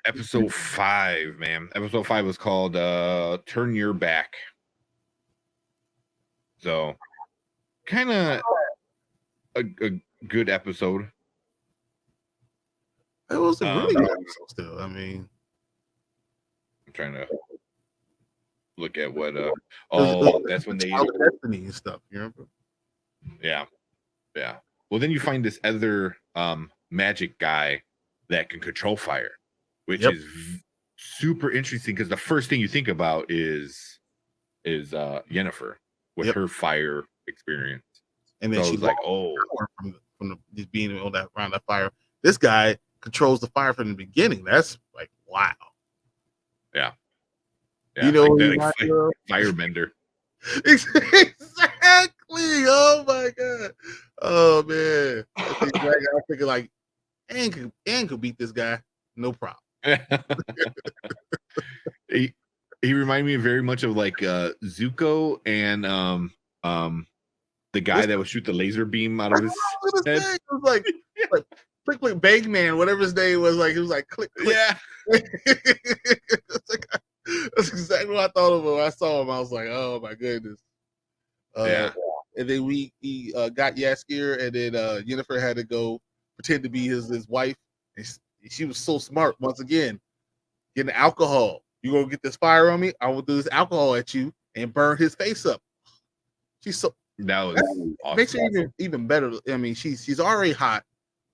episode 5, man. Episode 5 was called Turn Your Back. So kind of a good episode. It was a really good episode still. I mean, I'm trying to look at what that's when they Destiny and stuff, you remember? Yeah. Well, then you find this other magic guy that can control fire, which is super interesting because the first thing you think about is Yennefer with her fire experience. And then so she's like, from just being on that around that fire. This guy controls the fire from the beginning. That's like, wow. Yeah. You know, like firebender. Exactly. Oh my god. Oh man. I was thinking like, Anne could beat this guy, no problem. He reminded me very much of like Zuko and the guy that would shoot the laser beam out of his head. It was like click bang man, whatever his name was. Like it was like click. Yeah. That's exactly what I thought of when I saw him. I was like, oh my goodness. And then he got Jaskier, and then Yennefer had to go pretend to be his wife. And she was so smart. Once again, getting alcohol. You gonna get this fire on me? I will do this alcohol at you and burn his face up. She's so that was awesome. Makes her even better. I mean, she's already hot,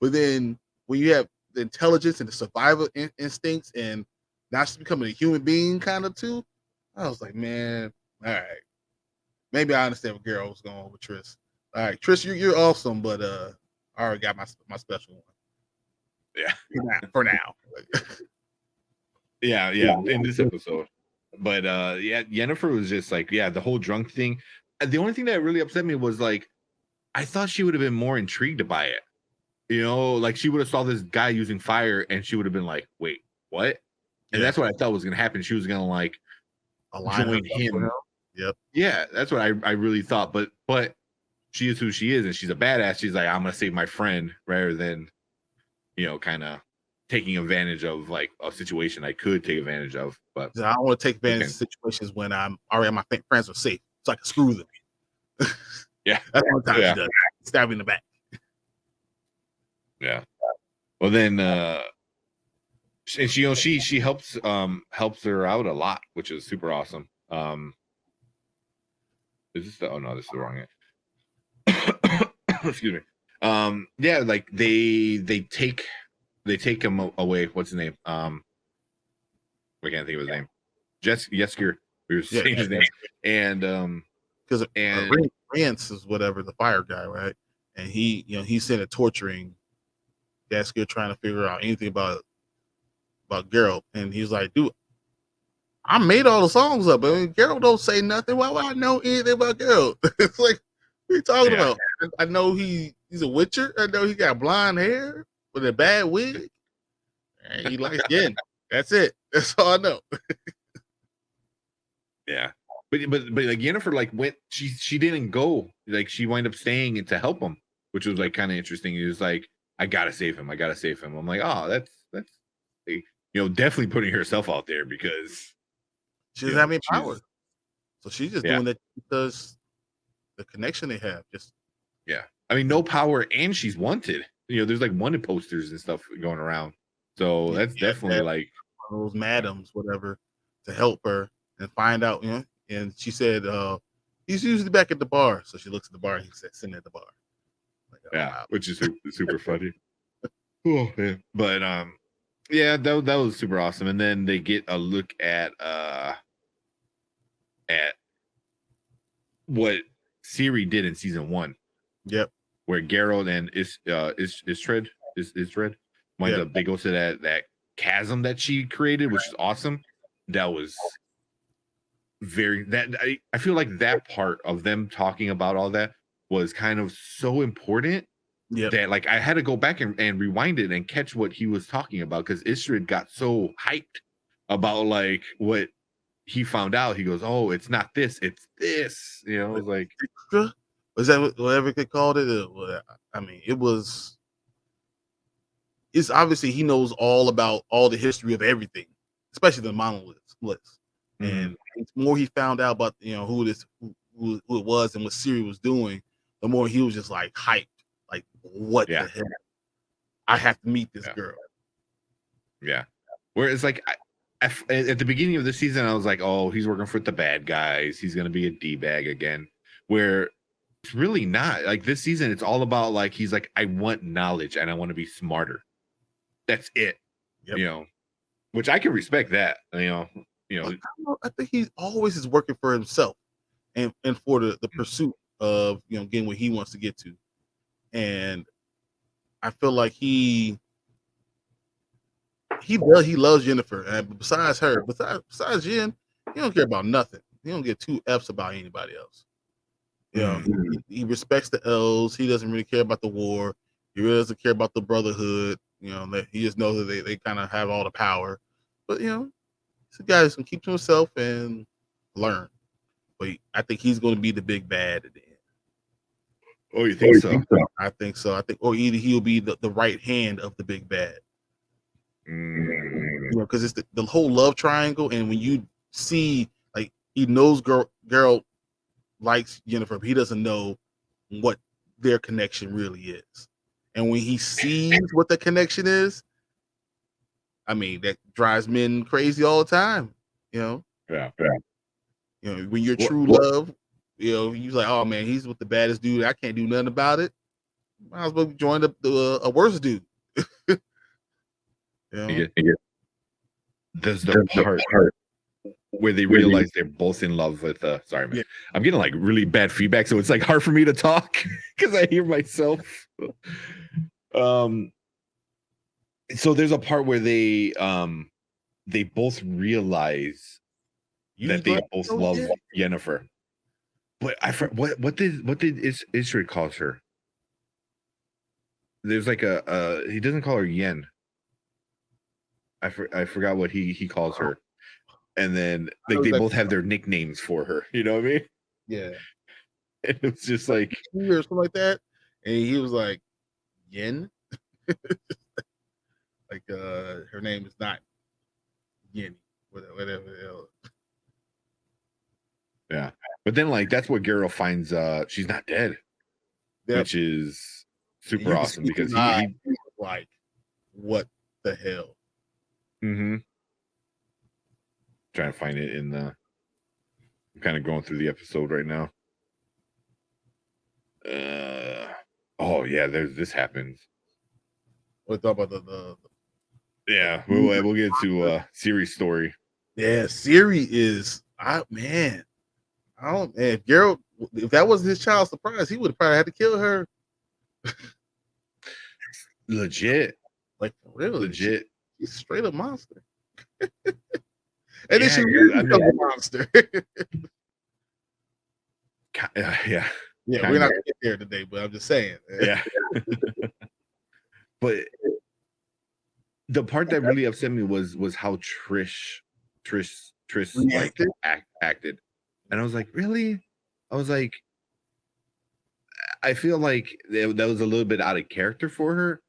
but then when you have the intelligence and the survival instincts, and now she's becoming a human being kind of too. I was like, man, all right. Maybe I understand what Geralt was going with Triss. All right, Triss, you're awesome, but I already got my special one. Yeah, for now. yeah, in this episode. But Yennefer was just like, the whole drunk thing. The only thing that really upset me was like, I thought she would have been more intrigued by it. You know, like she would have saw this guy using fire, and she would have been like, "Wait, what?" And that's what I thought was going to happen. She was going to like join him. Yep. Yeah, that's what I really thought. But she is who she is, and she's a badass. She's like, I'm going to save my friend rather than, kind of taking advantage of like a situation I could take advantage of. But I don't want to take advantage of situations when my friends are safe, so I can screw them. Yeah, that's one time she does. Stab me in the back. Yeah. Well, then, and she helps her out a lot, which is super awesome. Is this the? Oh no, this is the wrong end. Excuse me. Yeah, like they take him away. What's his name? I can't think of his name. Jaskier. We were saying his name, and because Rance is whatever the fire guy, right? And he said it torturing Jaskier, trying to figure out anything about Geralt, and he's like, dude, I made all the songs up, but Geralt don't say nothing. Why would I know anything about Geralt? It's like, what are you talking about? I know he's a witcher. I know he got blonde hair with a bad wig. And he likes yen. That's it. That's all I know. Yeah. But like Yennefer like went, she didn't go, like she wound up staying to help him, which was like kind of interesting. He was like, I gotta save him. I'm like, oh, that's definitely putting herself out there because she doesn't have any power. So she's just doing that because the connection they have. I mean, no power, and she's wanted. There's like wanted posters and stuff going around. So that's definitely like those madams, whatever, to help her and find out. And she said he's usually back at the bar. So she looks at the bar and he's sitting at the bar. Like, wow. Which is super funny. Oh, man. But that was super awesome. And then they get a look at what Ciri did in season 1. Yep. Where Geralt and Istred wind up, they go to that chasm that she created, which is awesome. That was I feel like that part of them talking about all that was kind of so important that like I had to go back and rewind it and catch what he was talking about, because Istrid got so hyped about like what he found out. He goes, oh, it's not this, it's this. It was like, was that whatever they called it? I mean, it was it's obviously he knows all about all the history of everything, especially the monolith list. And the more he found out about who it was and what Siri was doing, the more he was just like hyped. Like, what the hell? I have to meet this girl. Yeah. Whereas like at the beginning of the season, I was like, oh, he's working for the bad guys. He's gonna be a D-bag again. Where it's really not. Like this season, it's all about like he's like, I want knowledge and I want to be smarter. That's it. Yep. Which I can respect that. I think he always is working for himself and for the pursuit of getting what he wants to get to. And I feel like he loves Jennifer, and besides Jen, he don't care about nothing. He don't get two F's about anybody else. He respects the L's. He doesn't really care about the war. He really doesn't care about the brotherhood. He just knows that they kind of have all the power. But he's a guy who's gonna keep to himself and learn. But I think he's going to be the big bad at the end. Oh, you think so? I think so. I think, or either he'll be the right hand of the big bad. Because it's the whole love triangle, and when you see, like, he knows girl likes Jennifer, but he doesn't know what their connection really is. And when he sees what the connection is, I mean, that drives men crazy all the time. Yeah. When you're true love, you're like, oh man, he's with the baddest dude. I can't do nothing about it. Might as well join a worse dude. There's the part where they realize they're both in love with sorry man. Yeah. I'm getting like really bad feedback, so it's like hard for me to talk because I hear myself. So there's a part where they both realize that they both love Jennifer. But what did Ishrid calls her? There's like he doesn't call her Yen. I forgot what he calls her. And then like they both have their nicknames for her. You know what I mean? Yeah. And it was just like or something like that. And he was like, Yen. Like her name is not Yen, whatever else. Yeah. But then like that's what Geralt finds she's not dead. Yep. Which is super awesome because he like, what the hell? Trying to find it in the. I'm kind of going through the episode right now. Oh yeah, this happens. We'll talk about the yeah, we'll get to Ciri's story. Yeah, Ciri is man. I don't. If Geralt, if that wasn't his child's surprise, he would have probably had to kill her. Legit, like really, legit. She's straight up monster. And then she really becomes a monster. Yeah, we're not gonna get there today, but I'm just saying. Yeah. But the part that really upset me was how Trish like acted. And I was like, really? I was like, I feel like that was a little bit out of character for her,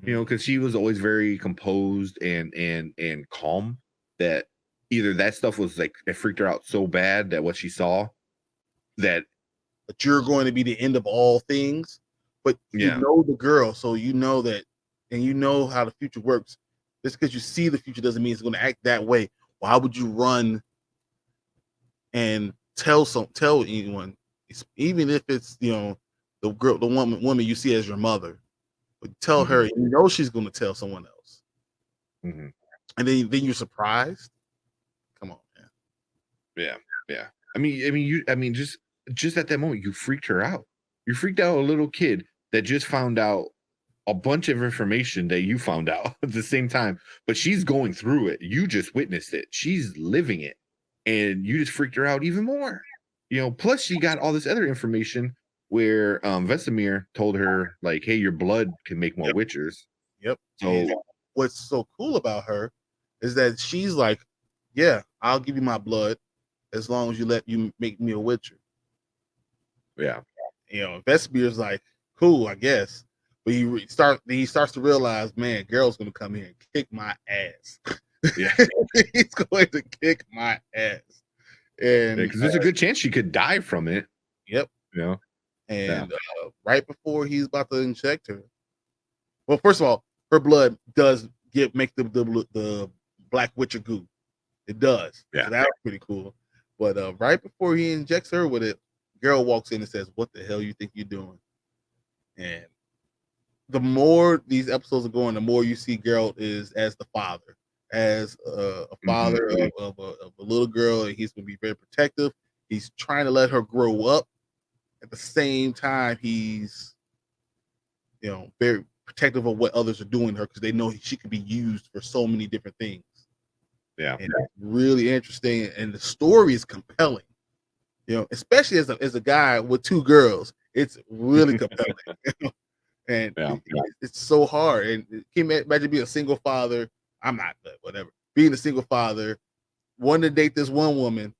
because she was always very composed and calm. That either that stuff was like it freaked her out so bad that what she saw, that you're going to be the end of all things. But you know the girl, so you know that, and you know how the future works. Just because you see the future doesn't mean it's going to act that way. Why would you run and tell anyone, even if it's the woman you see as your mother, but tell her, she's going to tell someone else, and then you're surprised. Come on, man. Yeah. I mean, just at that moment, you freaked her out. You freaked out a little kid that just found out a bunch of information that you found out at the same time, but she's going through it. You just witnessed it. She's living it. And you just freaked her out even more. Plus she got all this other information where Vesemir told her, like, hey, your blood can make more witchers. Yep. So what's so cool about her is that she's like, yeah, I'll give you my blood as long as you let you make me a witcher. Yeah. Vesemir's like, cool, I guess. But he starts to realize, man, Geralt's gonna come here and kick my ass. Yeah, He's going to kick my ass. And because there's a good chance she could die from it. yep. You know. And right before he's about to inject her, well, first of all, her blood does make the Black Witcher goo. It does. Yeah. So that was pretty cool. But right before he injects her with it, Geralt walks in and says, "What the hell you think you're doing?" And the more these episodes are going, the more you see Geralt is as the father, as a father of a little girl, and he's going to be very protective. He's trying to let her grow up. At the same time, he's, very protective of what others are doing to her because they know she can be used for so many different things. Yeah, and it's really interesting, and the story is compelling. Especially as a guy with two girls, it's really compelling. And it's so hard. And can you imagine being a single father? I'm not, but whatever. Being a single father, wanting to date this one woman,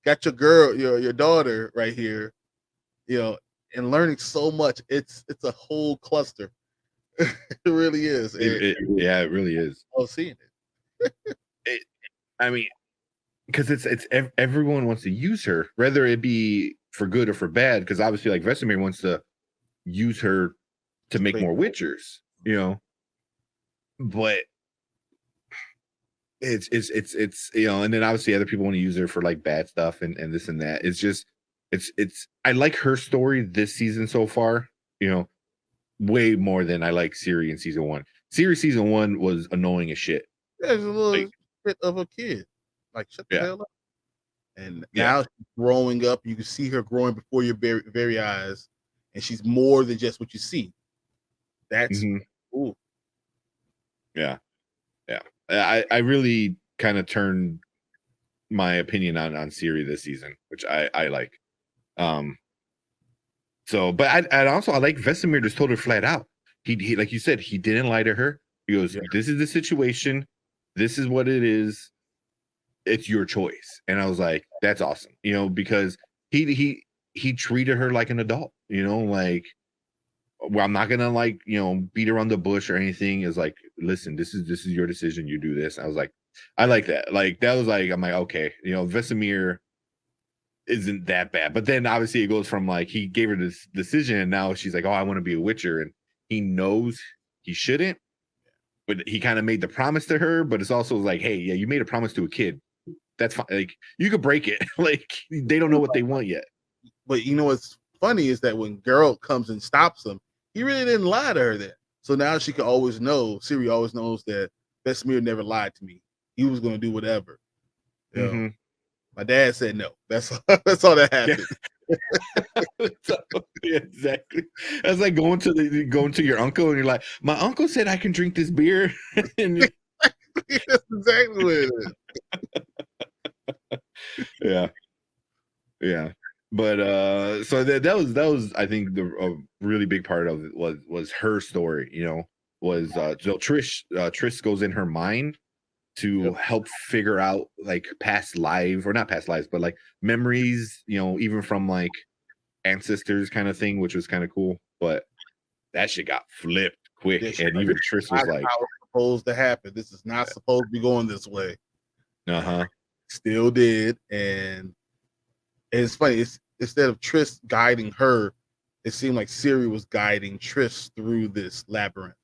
got your girl, your daughter right here, and learning so much. It's a whole cluster. It really is. It really is. I was seeing it. I mean, because it's everyone wants to use her, whether it be for good or for bad. Because obviously, like Vesemir wants to use her to make more Witchers, but it's and then obviously other people want to use her for like bad stuff and this and that. It's just it's I like her story this season so far, way more than I like Ciri in season 1. Ciri season 1 was annoying as shit. Yeah, it's a little bit of a kid. Like, shut the hell up. And now she's growing up. You can see her growing before your very, very eyes. And she's more than just what you see. That's cool. Yeah. Yeah. I really kind of turned my opinion on Ciri this season, which I like. So, but I also like Vesemir just told her flat out. He like you said, he didn't lie to her. He goes, "This is the situation. This is what it is. It's your choice." And I was like, "That's awesome," because he treated her like an adult. Like, well, I'm not gonna like beat around the bush or anything. Is like, listen, this is your decision. You do this. I was like, I like that. Like that was like, I'm like, okay, Vesemir isn't that bad. But then obviously it goes from like he gave her this decision, and now she's like, oh, I want to be a Witcher, and he knows he shouldn't, but he kind of made the promise to her. But it's also like, hey, yeah, you made a promise to a kid. That's fine. Like you could break it. Like they don't know what they want yet. But what's funny is that when Geralt comes and stops him, he really didn't lie to her then. So now she can always know. Ciri always knows that Vesemir never lied to me. He was going to do whatever. My dad said no. That's all that happened. Yeah, exactly. That's like going to your uncle and you're like, my uncle said I can drink this beer. And that's exactly what it is. Yeah. But so that was I think a really big part of it was her story. Was so Triss goes in her mind to help figure out like past lives, or not past lives, but like memories, even from like ancestors kind of thing, which was kind of cool. But that shit got flipped quick, and even Triss was like, "How it's supposed to happen? This is not supposed to be going this way." Still did, and it's funny. It's instead of Triss guiding her, it seemed like Ciri was guiding Triss through this labyrinth.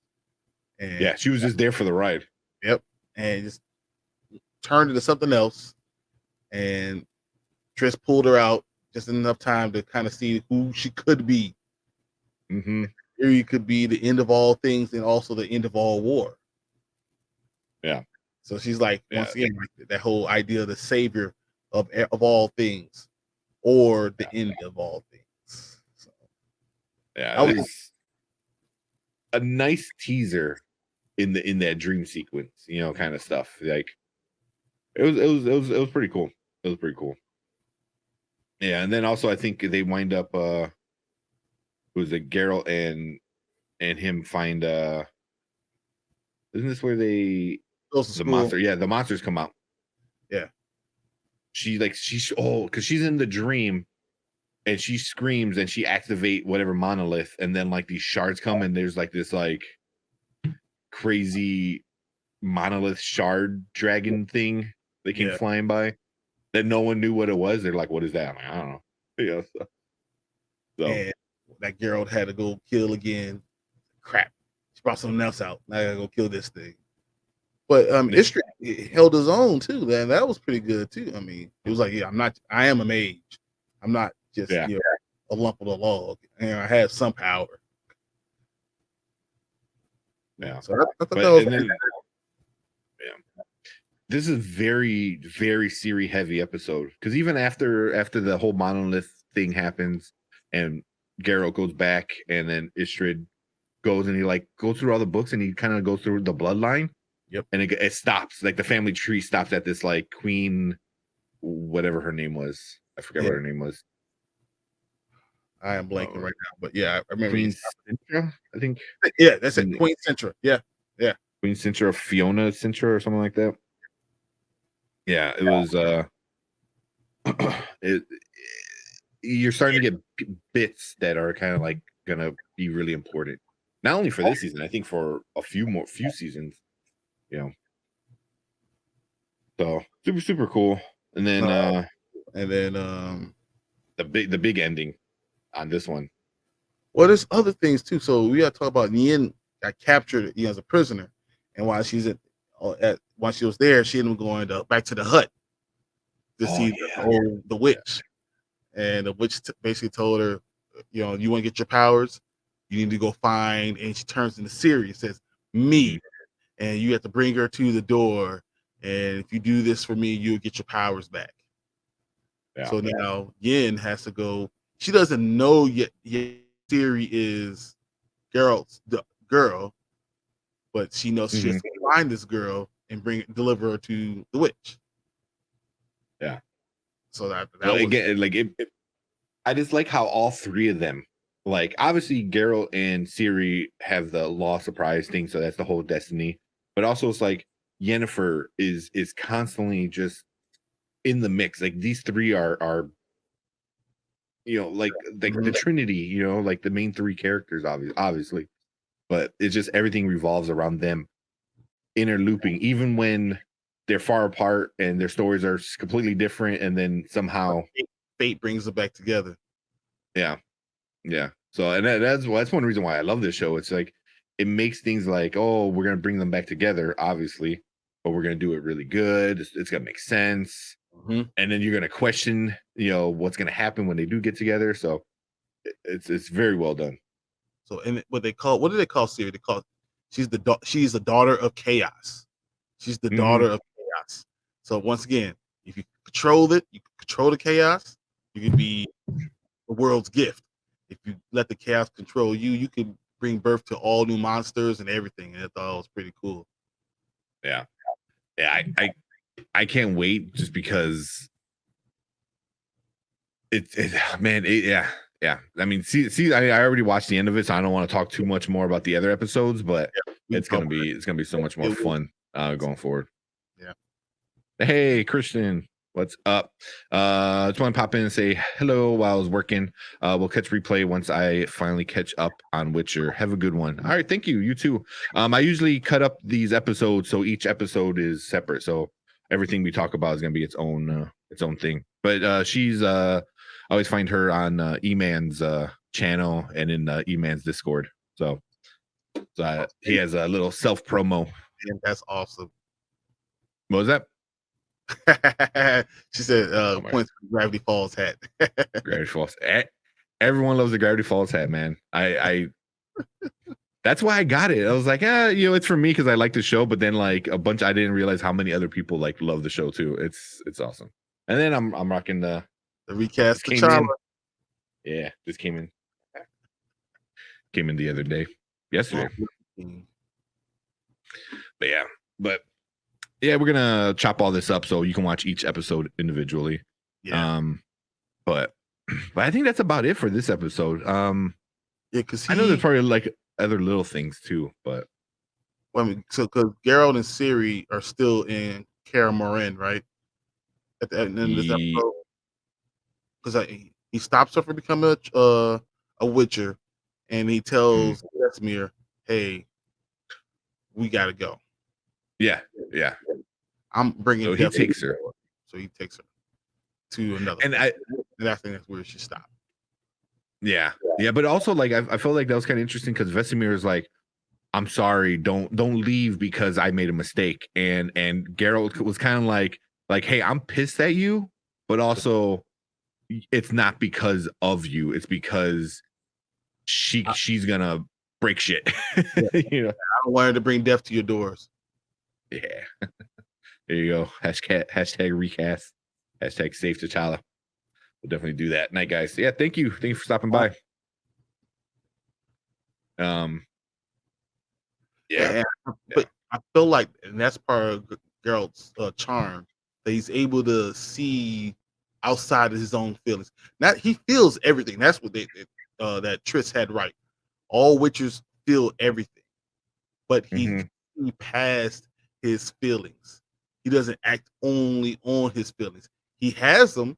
And she was just there for the ride. Yep. And just turned into something else, and Triss pulled her out just enough time to kind of see who she could be. Ciri could be the end of all things and also the end of all war. Yeah. So she's like, once again, like that whole idea of the savior of all things, or the end of all things. So, it was a nice teaser in that dream sequence, kind of stuff. Like it was pretty cool. It was pretty cool. Yeah, and then also I think they wind up it was it Geralt and him find isn't this where the monster? Yeah, the monsters come out. Yeah. Because she's in the dream and she screams and she activate whatever monolith, and then like these shards come and there's like this like crazy monolith shard dragon thing that came flying by that no one knew what it was. They're like, what is that? I'm like, I don't know. Yeah, so. And that Geralt had to go kill again. Crap. She brought something else out. Now I gotta go kill this thing. But Istrid held his own too. That was pretty good too. I mean, it was like, yeah, I am a mage. I'm not just a lump of the log. And I have some power. Yeah. So I thought that was this is very, very Ciri heavy episode, because even after the whole monolith thing happens and Geralt goes back and then Istrid goes and he like goes through all the books and he kind of goes through the bloodline. Yep. And it stops, like the family tree stops at this like queen, whatever her name was. I forget what her name was. I am blanking right now, but yeah, I remember Queen Sintra, I think. Yeah, that's it. Queen Sintra. Yeah. Queen Sintra, Fiona Sintra, or something like that. Yeah, it was. You're starting to get bits that are kind of like gonna be really important, not only for this season. I think for a few seasons. So super cool. And then the big ending on this one. Well, there's other things too. So we got to talk about Yen got captured as a prisoner, and while she's while she was there, she ended up going back to the hut to see the witch, and the witch basically told her, you want to get your powers, you need to go find. And she turns into Ciri and says, "Me," and you have to bring her to the door. And if you do this for me, you'll get your powers back. Yeah. So now Yen has to go. She doesn't know yet Ciri is Geralt's girl, but she knows she has to find this girl and deliver her to the witch. Yeah. So that again, like I just like how all three of them, like obviously Geralt and Ciri have the law surprise thing, so that's the whole destiny. But also it's like Yennefer is constantly just in the mix. Like these three are like the Trinity, like the main three characters, obviously. But it's just everything revolves around them interlooping, even when they're far apart and their stories are completely different, and then somehow fate brings them back together. Yeah. So, and that's one reason why I love this show. It's like it makes things like, oh, we're gonna bring them back together, obviously, but we're gonna do it really good. It's gonna make sense, and then you're gonna question, what's gonna happen when they do get together. So, it's very well done. So, and what do they call Ciri? They call she's the daughter of chaos. She's the daughter of chaos. So once again, if you control it, you control the chaos, you can be the world's gift. If you let the chaos control you, you can bring birth to all new monsters and everything. And I thought it was pretty cool. Yeah. I can't wait, just because yeah. I mean, see, I already watched the end of it, so I don't want to talk too much more about the other episodes, but it's gonna be so much more fun going forward. Yeah. Hey, Christian, what's up? Just want to pop in and say hello while I was working. We'll catch replay once I finally catch up on Witcher. Have a good one. All right, thank you. You too. I usually cut up these episodes so each episode is separate, so everything we talk about is gonna be its own thing. But she's I always find her on E-Man's channel and in E-Man's Discord. So he has a little self promo. And that's awesome. What was that? She said, points for Gravity Falls hat. Gravity Falls. Everyone loves the Gravity Falls hat, man. I that's why I got it. I was like, it's for me because I like the show. But then like I didn't realize how many other people like love the show too. It's awesome. And then I'm rocking the recast T'Challa. Yeah, just came in the other day, yesterday. But we're gonna chop all this up so you can watch each episode individually. Yeah. But I think that's about it for this episode. Because I know there's probably like other little things too, but so because Geralt and Ciri are still in Kaer Morhen, right? At the end of this episode. Because He stops her from becoming a Witcher, and he tells Vesemir, "Hey, we gotta go. Yeah. I'm bringing." So he death takes to her. the world." So he takes her to another. And place. And I think that's where she stopped. Yeah, but also like I felt like that was kind of interesting because Vesemir is like, I'm sorry, don't leave because I made a mistake. And Geralt was kind of like, hey, I'm pissed at you, but also it's not because of you. It's because she's gonna break shit. You know? I don't want her to bring death to your doors. Yeah. There you go. Hashtag recast. Hashtag save T'Challa. We'll definitely do that. Night, guys. Yeah, thank you. Thank you for stopping by. Yeah. But I feel like, and that's part of Geralt's charm, that he's able to see outside of his own feelings. Not he feels everything. That's what that Triss had right. All Witchers feel everything, but he can see past his feelings. He doesn't act only on his feelings. He has them.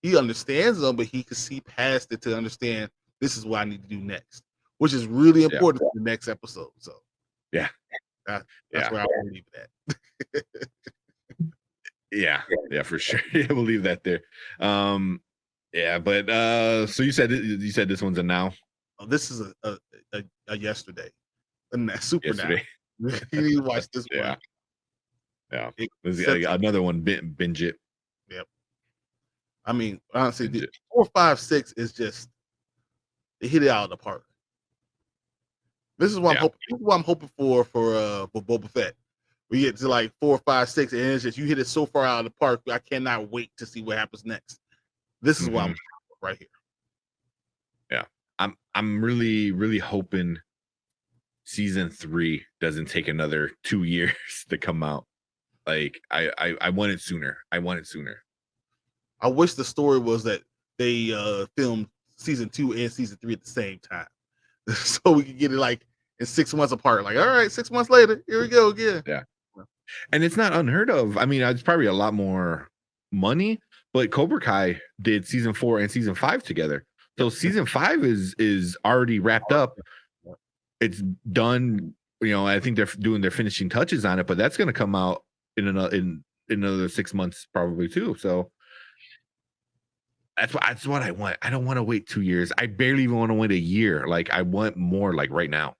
He understands them, but he can see past it to understand this is what I need to do next, which is really important for the next episode. So yeah, that's where I will leave that. Yeah, for sure. Yeah, we'll leave that there. Yeah, but so you said this one's a now. Oh, this is a yesterday, and that's super yesterday. Now. You need to watch this one. Yeah. Another one. Binge it. Yep. I mean, honestly, 4, 5, 6 is just they hit it out of the park. This is what I'm hoping. This is what I'm hoping for Boba Fett. We get to like 4, 5, 6, and it's just you hit it so far out of the park. I cannot wait to see what happens next. This is what I'm right here. Yeah, I'm really, really hoping season 3 doesn't take another 2 years to come out. Like I want it sooner. I wish the story was that they filmed season 2 and season 3 at the same time, so we could get it like in 6 months apart. Like, all right, 6 months later, here we go again. Yeah, and it's not unheard of. I mean, it's probably a lot more money, but Cobra Kai did season 4 and season 5 together. So season 5 is already wrapped up. It's done. You know, I think they're doing their finishing touches on it, but that's going to come out in another 6 months probably too. So that's what I want. I don't want to wait 2 years. I barely even want to wait a year. Like I want more like right now.